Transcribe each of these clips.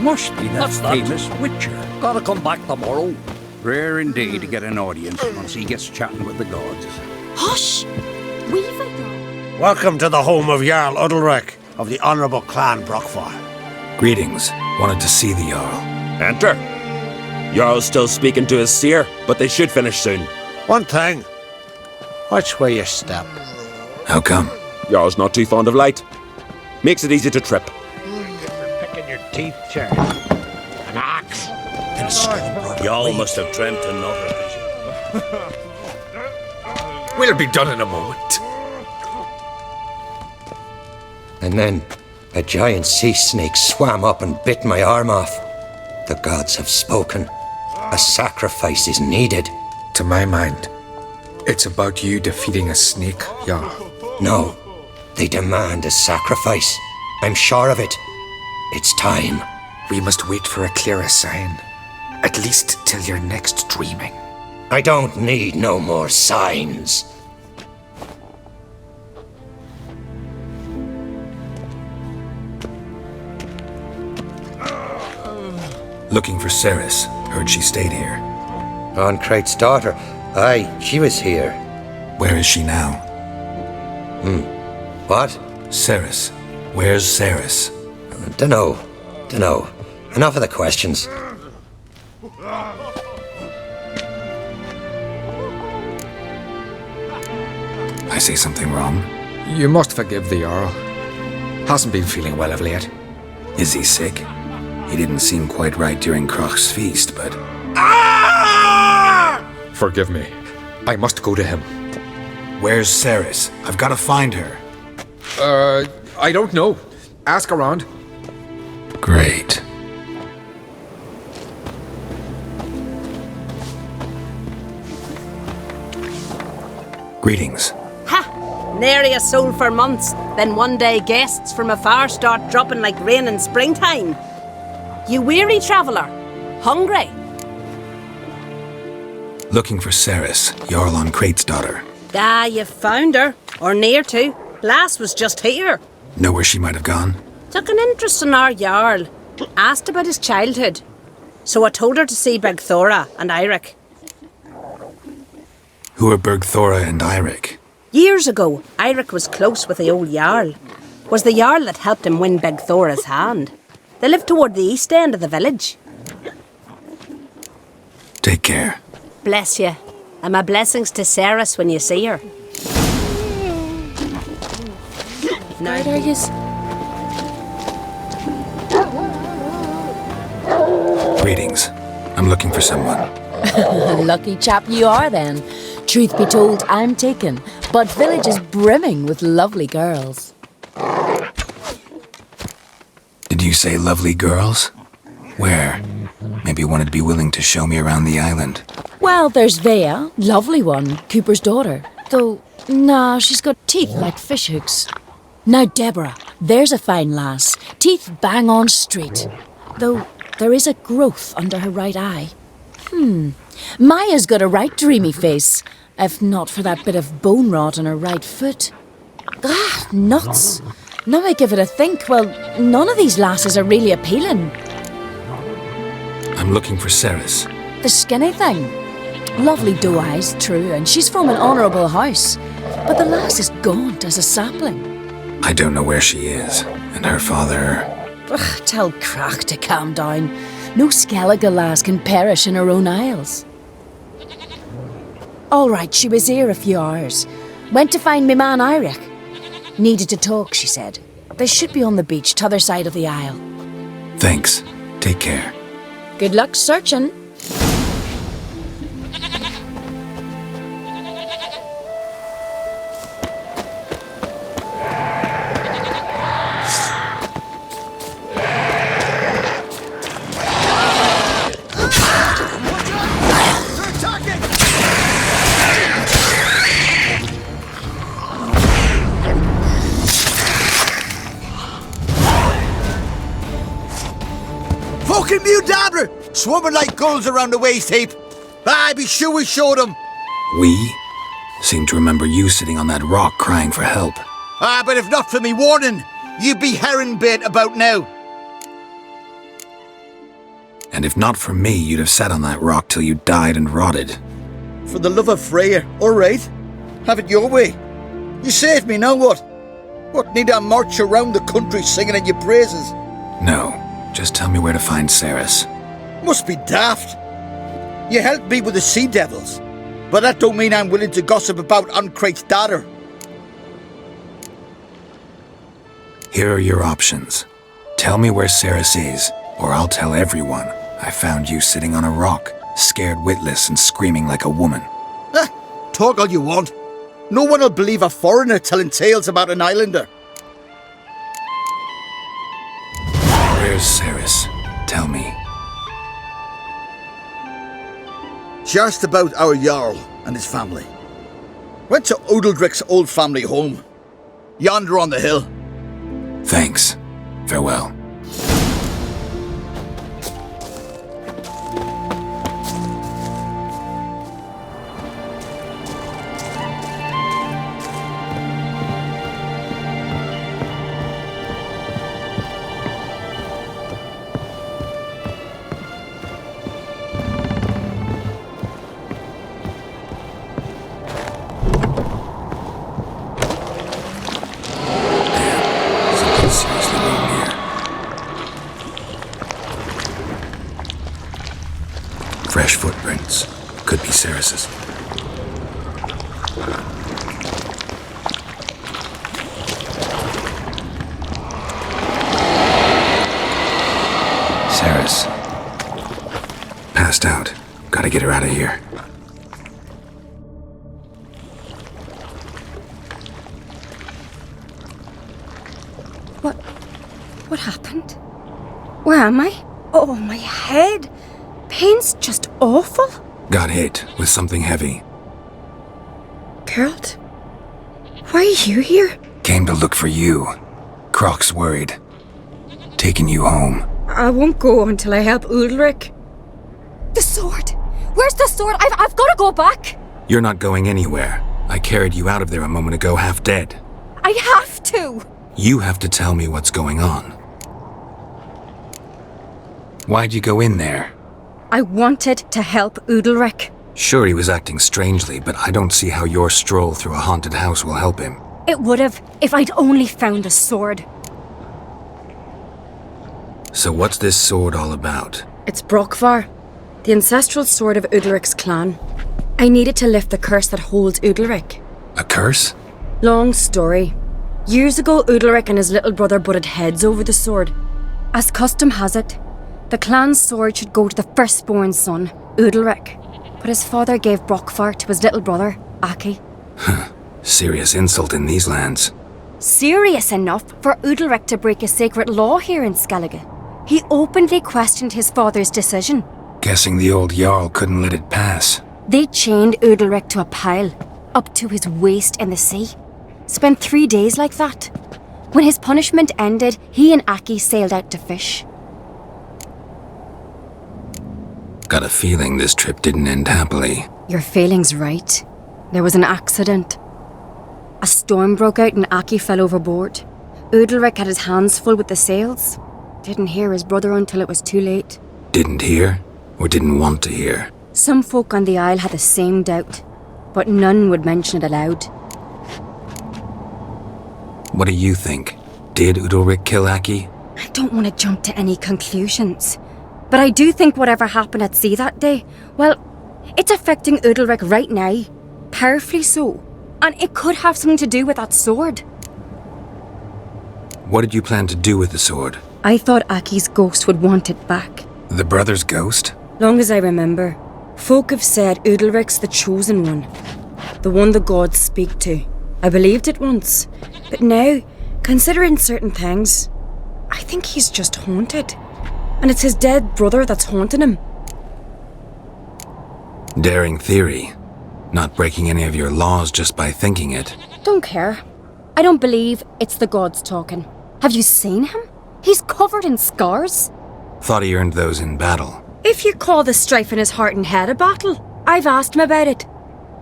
Must be that What's that? famous Witcher. Gotta come back tomorrow. Rare indeed to get an audience once he gets chatting with the gods. Hush! We've a... Welcome to the home of Jarl Udalrek of the Honourable Clan Brockfar. Greetings. Wanted to see the Jarl. Enter. Jarl's still speaking to his seer, but they should finish soon. One thing. Watch where you step. How come? Jarl's not too fond of light. Makes it easy to trip. Picking your teeth, Chair. An axe. And a skull. Y'all must have dreamt another vision. We'll be done in a moment. And then a giant sea snake swam up and bit my arm off. The gods have spoken. A sacrifice is needed. To my mind, it's about you defeating a snake, Jarl. No, they demand a sacrifice. I'm sure of it. It's time. We must wait for a clearer sign. At least till your next dreaming. I don't need no more signs. Looking for Ceres. Heard she stayed here. On Crate's daughter. Aye, she was here. Where is she now? What? Ceres. Where's Ceres? Dunno. Enough of the questions. I say something wrong? You must forgive the Jarl. Hasn't been feeling well of late. Is he sick? He didn't seem quite right during Kroch's feast, but... Forgive me. I must go to him. Where's Ceres? I've got to find her. I don't know. Ask around. Great. Greetings. Ha! Nary a soul for months. Then one day guests from afar start dropping like rain in springtime. You weary traveller? Hungry? Looking for Ceres, Jarl on Crate's daughter. Ah, you found her. Or near to. Lass was just here. Know where she might have gone? Took an interest in our Jarl. Asked about his childhood. So I told her to see Bergthora and Eirik. Who are Bergthora and Eirik? Years ago, Eirik was close with the old Jarl. Was the Jarl that helped him win Bergthora's hand. They lived toward the east end of the village. Take care. Bless you. And my blessings to Ceres when you see her. Now, Where are you? Greetings. I'm looking for someone. Lucky chap you are then. Truth be told, I'm taken, but village is brimming with lovely girls. Did you say lovely girls? Where? Maybe one would be willing to show me around the island. Well, there's Vea, lovely one, Cooper's daughter. Though, nah, she's got teeth like fish hooks. Now Deborah, there's a fine lass, teeth bang on straight. Though there is a growth under her right eye. Maya's got a right dreamy face, if not for that bit of bone rot on her right foot. Ah, nuts. Now I give it a think, well, none of these lasses are really appealing. I'm looking for Ceres. The skinny thing. Lovely doe eyes, true, and she's from an honourable house. But the lass is gaunt as a sapling. I don't know where she is, and her father... Ugh, tell Crach to calm down. No Skellige lass can perish in her own isles. All right, she was here a few hours. Went to find me man Eirik. Needed to talk, she said. They should be on the beach, t'other side of the isle. Thanks. Take care. Good luck searching. Fucking Mudabra! Swarming like gulls around the waist heap. Aye, be sure we showed them. We? Seem to remember you sitting on that rock crying for help. Ah, but if not for me warning, you'd be herring bait about now. And if not for me, you'd have sat on that rock till you died and rotted. For the love of Freya, all right. Have it your way. You saved me, now what? What, need I march around the country singing in your praises? No, just tell me where to find Ceres. Must be daft. You helped me with the sea devils, but that don't mean I'm willing to gossip about Uncrate's daughter. Here are your options. Tell me where Ceres is, or I'll tell everyone I found you sitting on a rock, scared witless and screaming like a woman. Talk all you want. No one will believe a foreigner telling tales about an islander. Where's Ceres? Tell me. She asked about our Jarl and his family. Went to Odeldrick's old family home. Yonder on the hill. Thanks. Farewell. Seriously wrong here. Fresh footprints. Could be Ceres's. Ceres. Passed out. Gotta get her out of here. What happened? Where am I? Oh, my head. Pain's just awful. Got hit with something heavy. Geralt? Why are you here? Came to look for you. Croc's worried. Taking you home. I won't go until I help Ulrich. The sword! Where's the sword? I've got to go back! You're not going anywhere. I carried you out of there a moment ago half dead. I have to! You have to tell me what's going on. Why'd you go in there? I wanted to help Ulrich. Sure, he was acting strangely, but I don't see how your stroll through a haunted house will help him. It would have, if I'd only found a sword. So what's this sword all about? It's Brokvar, the ancestral sword of Ulrich's clan. I needed to lift the curse that holds Ulrich. A curse? Long story. Years ago, Ulrich and his little brother butted heads over the sword. As custom has it, the clan's sword should go to the firstborn son, Ulrich. But his father gave Brokvar to his little brother, Aki. Serious insult in these lands. Serious enough for Ulrich to break a sacred law here in Skellige. He openly questioned his father's decision. Guessing the old Jarl couldn't let it pass. They chained Ulrich to a pile, up to his waist in the sea. Spent 3 days like that. When his punishment ended, he and Aki sailed out to fish. Got a feeling this trip didn't end happily. Your feeling's right. There was an accident. A storm broke out and Aki fell overboard. Ulrich had his hands full with the sails. Didn't hear his brother until it was too late. Didn't hear? Or didn't want to hear? Some folk on the isle had the same doubt, but none would mention it aloud. What do you think? Did Ulrich kill Aki? I don't want to jump to any conclusions, but I do think whatever happened at sea that day, well, it's affecting Ulrich right now, powerfully so, and it could have something to do with that sword. What did you plan to do with the sword? I thought Aki's ghost would want it back. The brother's ghost? Long as I remember, folk have said Ulrich's the chosen one, the one the gods speak to. I believed it once, but now, considering certain things, I think he's just haunted. And it's his dead brother that's haunting him. Daring theory. Not breaking any of your laws just by thinking it. Don't care. I don't believe it's the gods talking. Have you seen him? He's covered in scars. Thought he earned those in battle. If you call the strife in his heart and head a battle, I've asked him about it.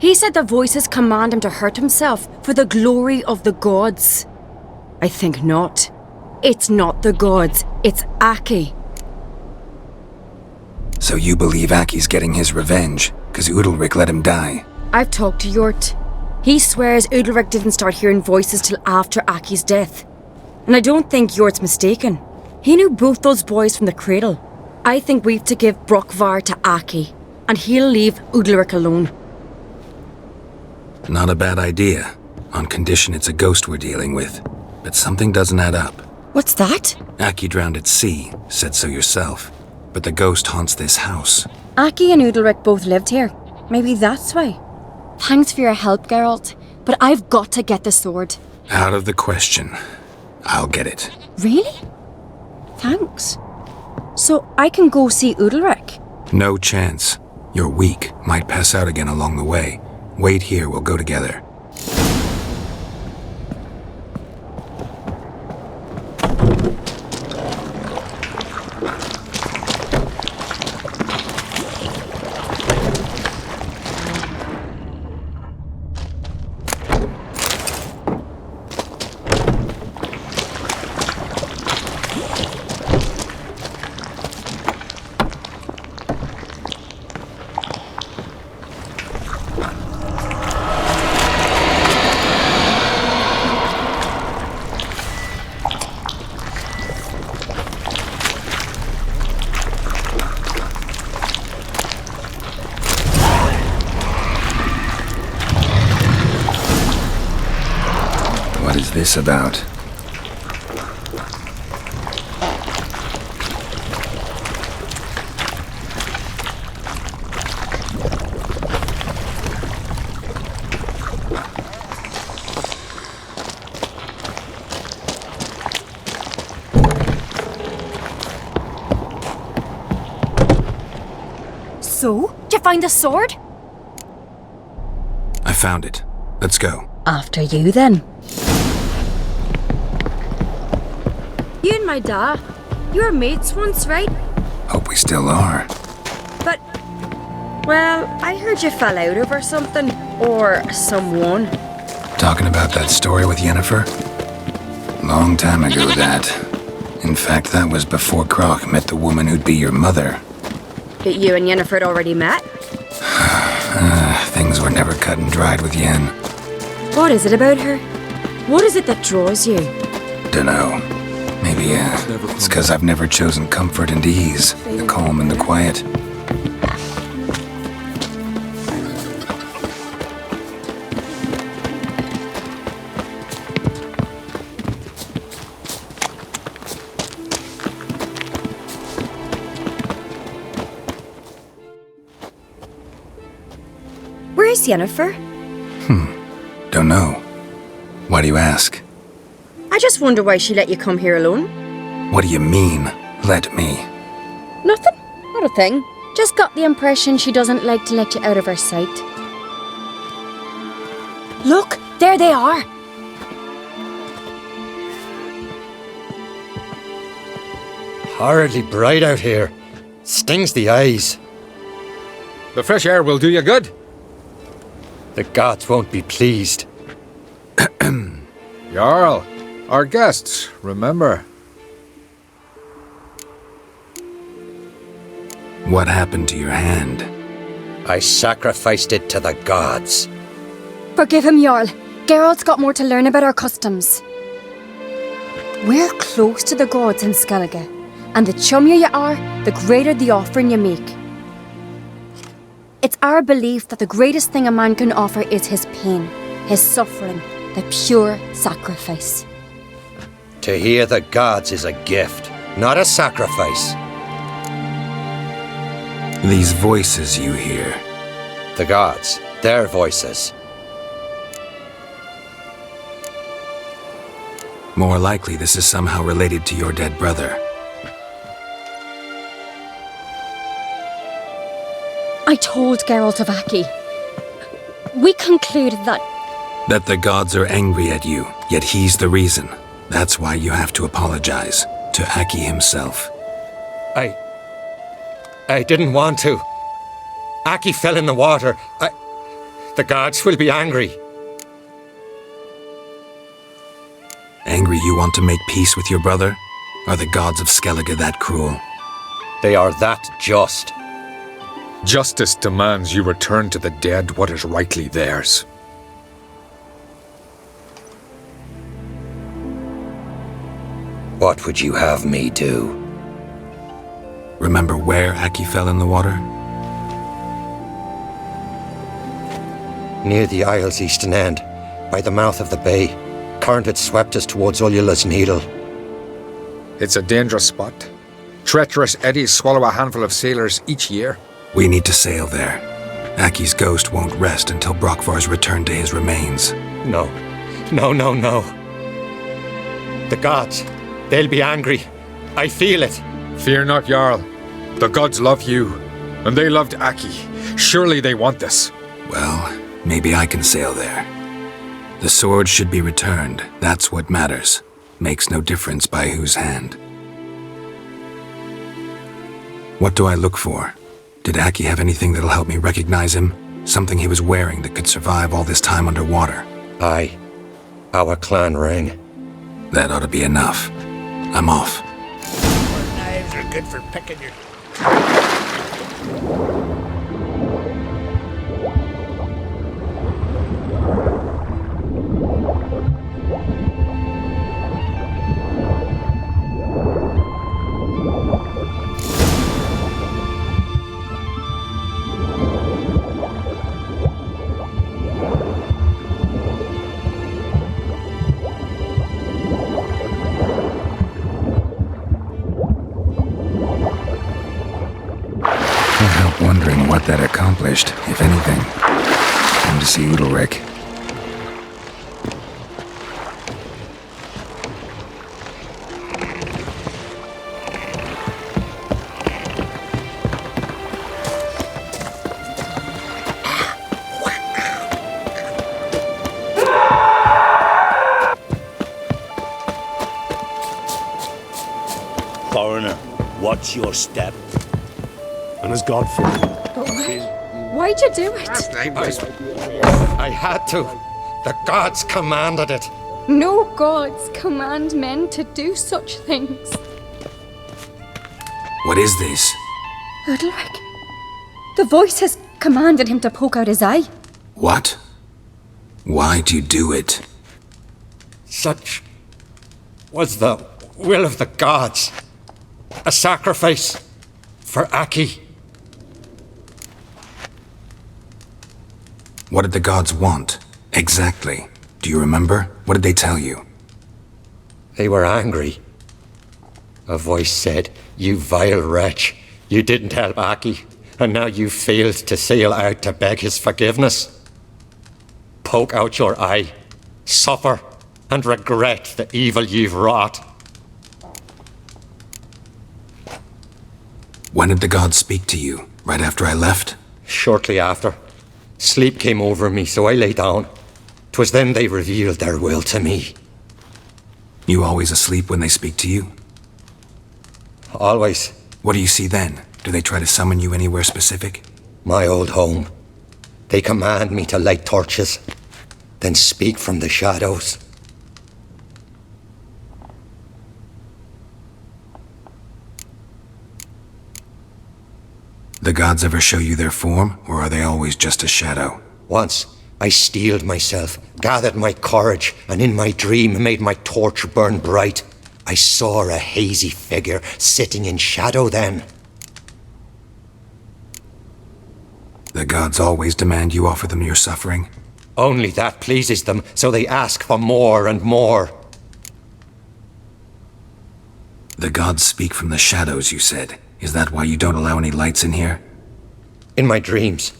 He said the voices command him to hurt himself for the glory of the gods. I think not. It's not the gods, it's Aki. So you believe Aki's getting his revenge, because Udalric let him die? I've talked to Yort. He swears Udalric didn't start hearing voices till after Aki's death. And I don't think Yort's mistaken. He knew both those boys from the cradle. I think we've to give Brockvar to Aki, and he'll leave Udalric alone. Not a bad idea, on condition it's a ghost we're dealing with. But something doesn't add up. What's that? Aki drowned at sea, said so yourself. But the ghost haunts this house. Aki and Udalric both lived here. Maybe that's why. Thanks for your help, Geralt, but I've got to get the sword. Out of the question. I'll get it. Really? Thanks. So I can go see Udalric? No chance. You're weak, might pass out again along the way. Wait here, we'll go together. What is this about? So? Did you find the sword? I found it. Let's go. After you, then. You and my dad, you were mates once, right? Hope we still are. But, well, I heard you fell out over something. Or someone. Talking about that story with Yennefer? Long time ago, that. In fact, that was before Croc met the woman who'd be your mother. But you and Yennefer had already met? Things were never cut and dried with Yen. What is it about her? What is it that draws you? Dunno. Maybe, it's because I've never chosen comfort and ease, the calm and the quiet. Where's Yennefer? Don't know. Why do you ask? I just wonder why she let you come here alone. What do you mean, let me? Nothing. Not a thing. Just got the impression she doesn't like to let you out of her sight. Look, there they are. Horridly bright out here. Stings the eyes. The fresh air will do you good. The gods won't be pleased. Jarl, our guests, remember. What happened to your hand? I sacrificed it to the gods. Forgive him, Jarl. Geralt's got more to learn about our customs. We're close to the gods in Skellige, and the chummier you are, the greater the offering you make. It's our belief that the greatest thing a man can offer is his pain, his suffering, the pure sacrifice. To hear the gods is a gift, not a sacrifice. These voices you hear. The gods, their voices. More likely this is somehow related to your dead brother. I told Geralt of Aki. We concluded that... That the gods are angry at you, yet he's the reason. That's why you have to apologize. To Aki himself. I didn't want to. Aki fell in the water. The gods will be angry. Angry you want to make peace with your brother? Are the gods of Skellige that cruel? They are that just. Justice demands you return to the dead what is rightly theirs. What would you have me do? Remember where Aki fell in the water? Near the Isle's eastern end, by the mouth of the bay. Current had swept us towards Ullula's Needle. It's a dangerous spot. Treacherous eddies swallow a handful of sailors each year. We need to sail there. Aki's ghost won't rest until Brokvar's returned to his remains. No. No. The gods, they'll be angry. I feel it. Fear not, Jarl. The gods love you, and they loved Aki. Surely they want this. Well, maybe I can sail there. The sword should be returned. That's what matters. Makes no difference by whose hand. What do I look for? Did Aki have anything that'll help me recognize him? Something he was wearing that could survive all this time underwater? Aye. Our clan ring. That ought to be enough. I'm off. Knives are good for picking your... Wondering what that accomplished, if anything. Time to see Udalric. Foreigner, what's your step? And as God-fearing. Why'd you do it? I had to. The gods commanded it. No gods command men to do such things. What is this? Udalric. The voice has commanded him to poke out his eye. What? Why'd you do it? Such was the will of the gods. A sacrifice for Aki. What did the gods want? Exactly. Do you remember? What did they tell you? They were angry. A voice said, "You vile wretch, you didn't help Aki, and now you failed to sail out to beg his forgiveness. Poke out your eye, suffer, and regret the evil you've wrought." When did the gods speak to you? Right after I left? Shortly after. Sleep came over me, so I lay down. 'Twas then they revealed their will to me. You always asleep when they speak to you? Always. What do you see then? Do they try to summon you anywhere specific? My old home. They command me to light torches, then speak from the shadows. The gods ever show you their form, or are they always just a shadow? Once, I steeled myself, gathered my courage, and in my dream made my torch burn bright. I saw a hazy figure sitting in shadow then. The gods always demand you offer them your suffering? Only that pleases them, so they ask for more and more. The gods speak from the shadows, you said. Is that why you don't allow any lights in here? In my dreams.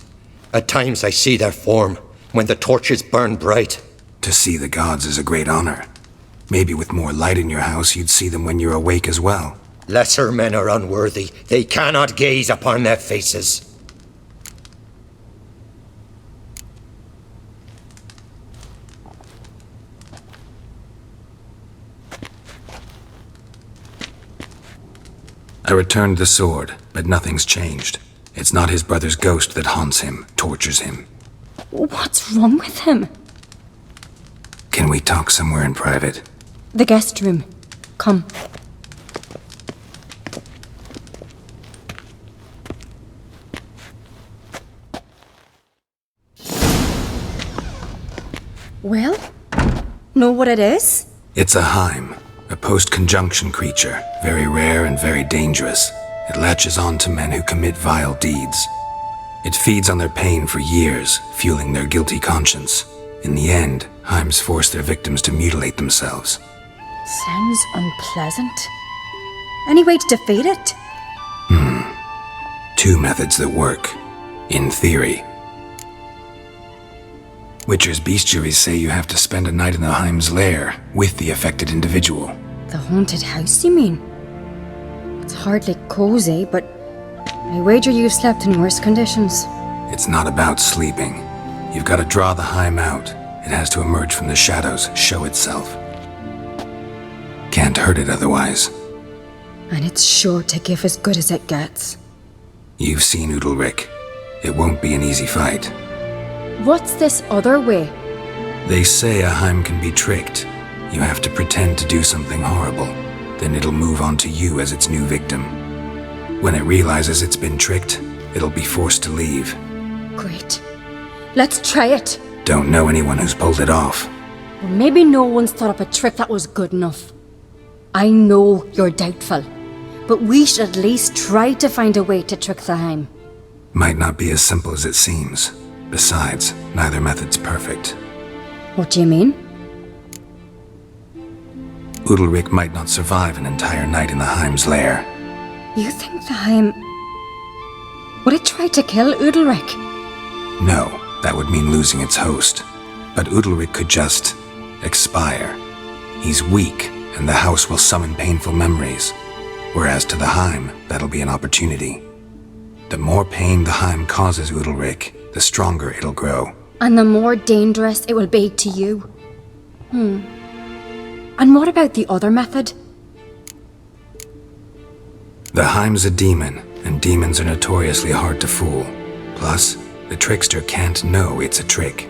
At times I see their form, when the torches burn bright. To see the gods is a great honor. Maybe with more light in your house, you'd see them when you're awake as well. Lesser men are unworthy. They cannot gaze upon their faces. I returned the sword, but nothing's changed. It's not his brother's ghost that haunts him, tortures him. What's wrong with him? Can we talk somewhere in private? The guest room. Come. Well, know what it is? It's a Heim, a post-conjunction creature, very rare and very dangerous. It latches on to men who commit vile deeds. It feeds on their pain for years, fueling their guilty conscience. In the end, Heims force their victims to mutilate themselves. Sounds unpleasant. Any way to defeat it? Two methods that work, in theory. Witcher's bestiaries say you have to spend a night in the Heim's lair with the affected individual. The haunted house, you mean? It's hardly cozy, but I wager you've slept in worse conditions. It's not about sleeping. You've got to draw the Heim out. It has to emerge from the shadows, show itself. Can't hurt it otherwise. And it's sure to give as good as it gets. You've seen Udalric. It won't be an easy fight. What's this other way? They say a Heim can be tricked. You have to pretend to do something horrible. Then it'll move on to you as its new victim. When it realizes it's been tricked, it'll be forced to leave. Great. Let's try it. Don't know anyone who's pulled it off. Well, maybe no one's thought up a trick that was good enough. I know you're doubtful, but we should at least try to find a way to trick the Heim. Might not be as simple as it seems. Besides, neither method's perfect. What do you mean? Udalric might not survive an entire night in the Heim's lair. You think the Heim... Would it try to kill Udalric? No, that would mean losing its host. But Udalric could just... expire. He's weak, and the house will summon painful memories. Whereas to the Heim, that'll be an opportunity. The more pain the Heim causes Udalric, the stronger it'll grow. And the more dangerous it will be to you. And what about the other method? The Heim's a demon, and demons are notoriously hard to fool. Plus, the trickster can't know it's a trick.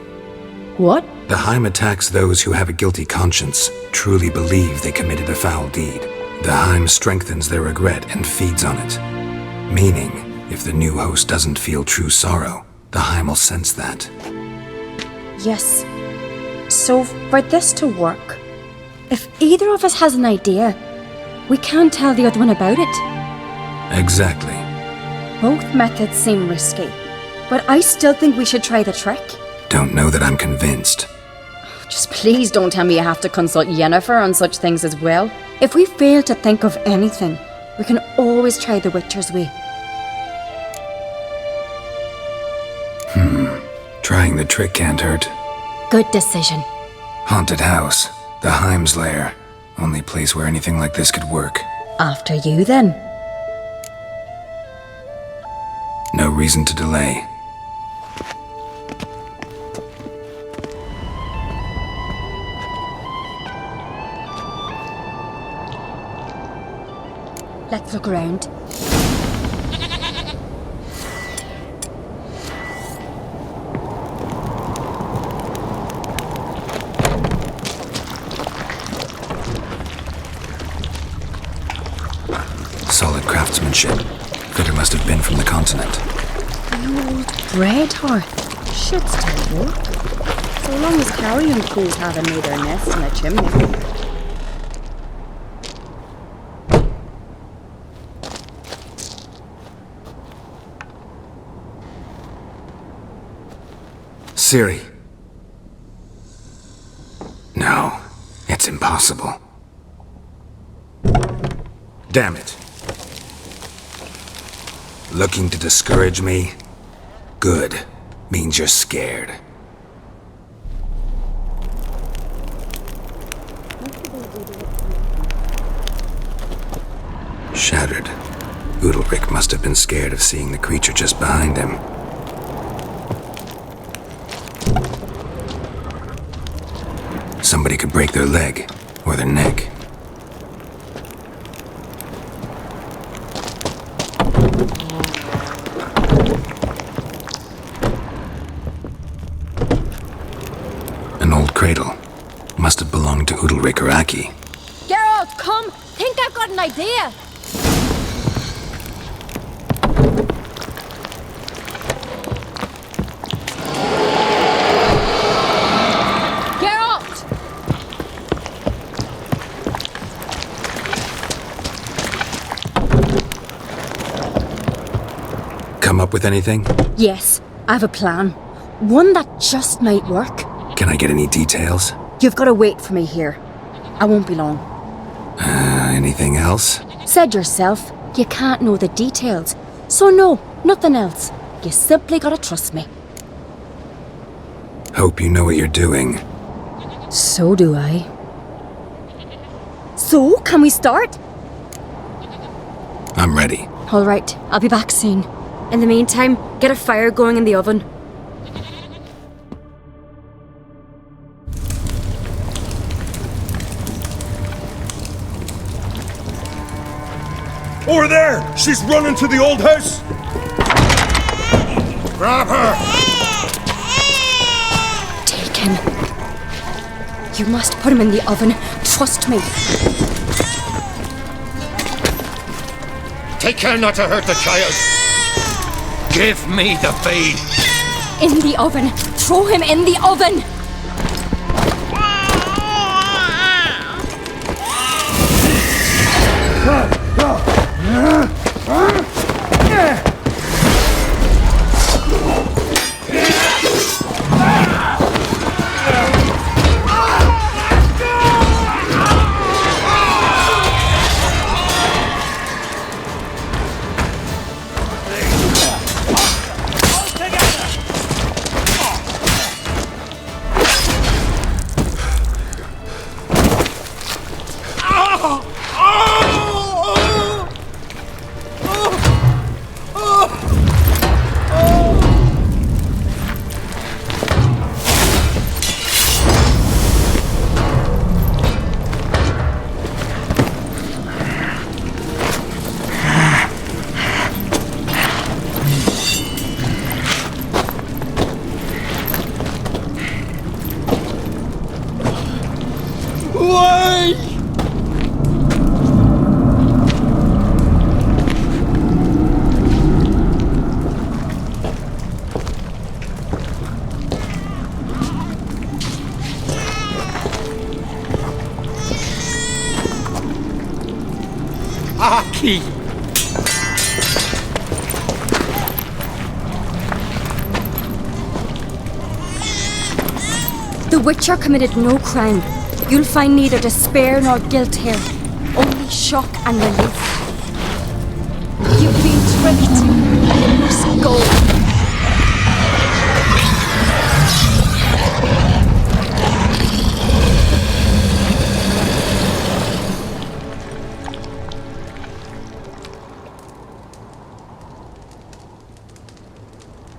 What? The Heim attacks those who have a guilty conscience, truly believe they committed a foul deed. The Heim strengthens their regret and feeds on it. Meaning, if the new host doesn't feel true sorrow, the Heim will sense that. Yes. So, for this to work, if either of us has an idea, we can't tell the other one about it. Exactly. Both methods seem risky, but I still think we should try the trick. Don't know that I'm convinced. Just please don't tell me you have to consult Yennefer on such things as well. If we fail to think of anything, we can always try the Witcher's way. Trying the trick can't hurt. Good decision. Haunted house. The Heim's lair. Only place where anything like this could work. After you, then. No reason to delay. Let's look around. Solid craftsmanship. Fitter must have been from the continent. The old bread hearth. Should still work. So long as carrion crows haven't made their nest in a chimney. Ciri. No, it's impossible. Damn it. Looking to discourage me? Good. Means you're scared. Shattered. Udalric must have been scared of seeing the creature just behind him. Somebody could break their leg, or their neck. An old cradle. Must have belonged to Udalric or Aki. Geralt, come! Think I've got an idea! Come up with anything? Yes, I have a plan. One that just might work. Can I get any details? You've got to wait for me here. I won't be long. Anything else? Said yourself, you can't know the details. So no, nothing else. You simply gotta trust me. Hope you know what you're doing. So do I. So, can we start? I'm ready. All right, I'll be back soon. In the meantime, get a fire going in the oven. Over there! She's running to the old house! Grab her! Take him. You must put him in the oven. Trust me. Take care not to hurt the child. Give me the babe. In the oven. Throw him in the oven. Aki! The Witcher committed no crime. You'll find neither despair nor guilt here. Only shock and relief. You've been tricked. You must go.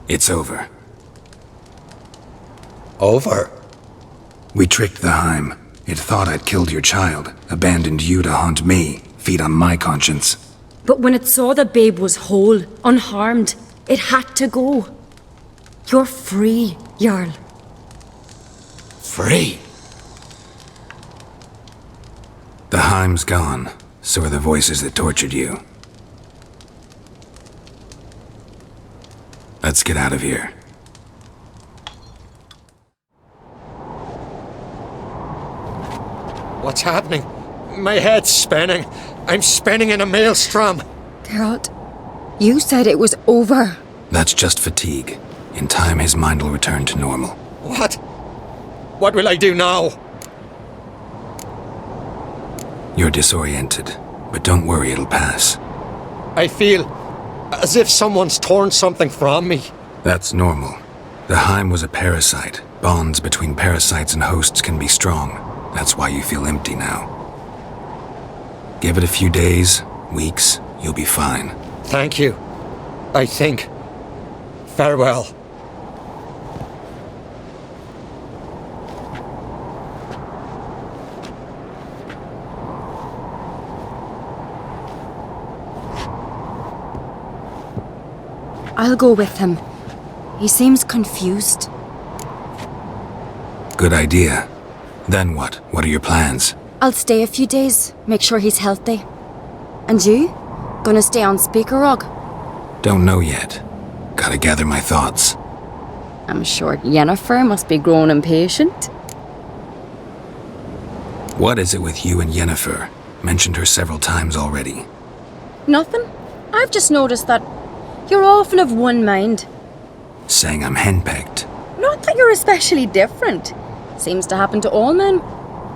It's over. Over? We tricked the Heim. It thought I'd killed your child, abandoned you to haunt me, feed on my conscience. But when it saw the babe was whole, unharmed, it had to go. You're free, Jarl. Free? The Heim's gone, so are the voices that tortured you. Let's get out of here. What's happening? My head's spinning. I'm spinning in a maelstrom. Geralt, you said it was over. That's just fatigue. In time, his mind will return to normal. What? What will I do now? You're disoriented, but don't worry, it'll pass. I feel as if someone's torn something from me. That's normal. The Heim was a parasite. Bonds between parasites and hosts can be strong. That's why you feel empty now. Give it a few days, weeks, you'll be fine. Thank you. I think. Farewell. I'll go with him. He seems confused. Good idea. Then what? What are your plans? I'll stay a few days, make sure he's healthy. And you? Gonna stay on Speaker Rog? Don't know yet. Gotta gather my thoughts. I'm sure Yennefer must be grown impatient. What is it with you and Yennefer? Mentioned her several times already. Nothing. I've just noticed that You're often of one mind. Saying I'm henpecked. Not that you're especially different. Seems to happen to all men.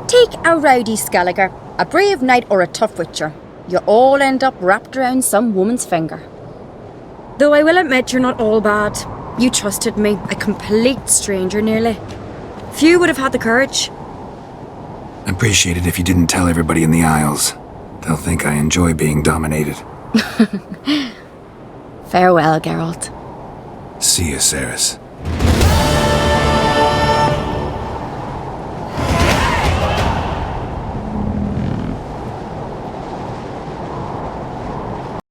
Take a rowdy Skelliger, a brave knight or a tough witcher. You all end up wrapped around some woman's finger. Though I will admit you're not all bad. You trusted me, a complete stranger nearly. Few would have had the courage. Appreciate it if you didn't tell everybody in the Isles. They'll think I enjoy being dominated. Farewell, Geralt. See you, Ceres.